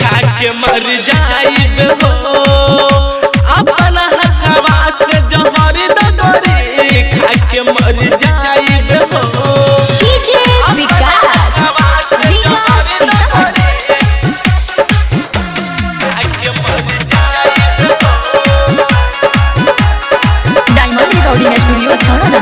खा के मर जाइब हो। अपना हथवा से जहर दगोरी खा के मर जाइब हो। डीजे विकास डायमंड रिकॉर्डिंग स्टूडियो छौड़ा।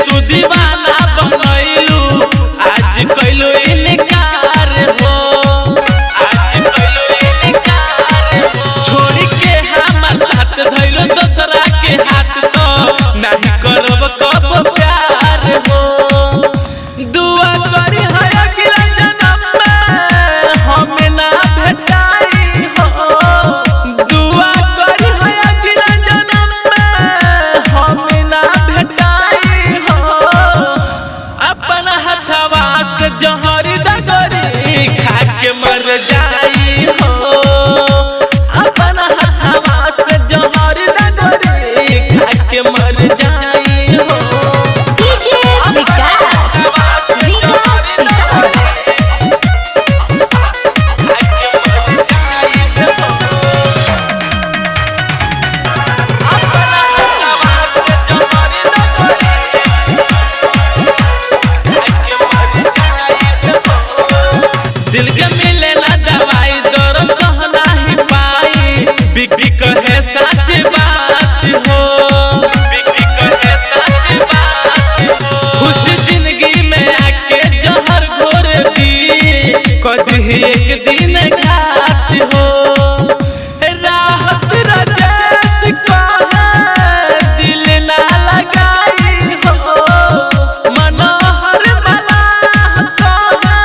तू दीवाना बनैलू आज कैलू इनकार हो। आज कैलू इनकार हो। छोड़ के हमार साथ धैलो दूसरा के हाथ तो नहीं करब कब प्यार हो। दुआ करी हर अगला जन्म में हमें ना भेटाई हो। दुआ करी हर अगला जन्म में हमें ना भेटाई हो। अपना हथवा से जहर दगोरी खा के मर जाई हो। अपना हथवा से जहर दगोरी खा के मर जाई हो। डीजे विकास दिल के मिले ना दवाई दर सहना ही पाई। बिकी कहे सच बात हो। बिकी कहे सच बात हो। खुशी जिंदगी में आके जहर घोर दी कभी एक दिन घात हो। राहत राजेश कहे दिल ना लगाई हो। मनोहर मलाह कहे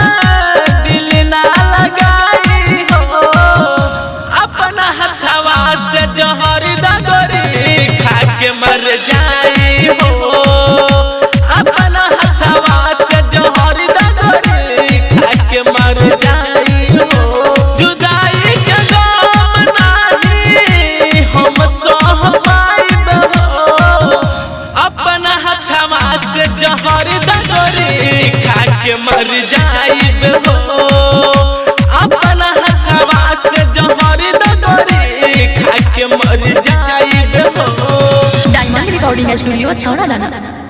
दिल ना लगाई हो। अपना हथवा से जहर दगोरी खा के मर जाई हो। अपना हथवा से जहर दगोरी खा के मर जाई हो। जुदाई के गम नाही हम सह पाइब हो। अपना हथवा से जहर दगोरी खा के मर जाइब हो। अपना हथवा से जहर दगोरी खा के मर जाइब हो। डायमंड रिकॉर्डिंग स्टूडियो छौड़ा।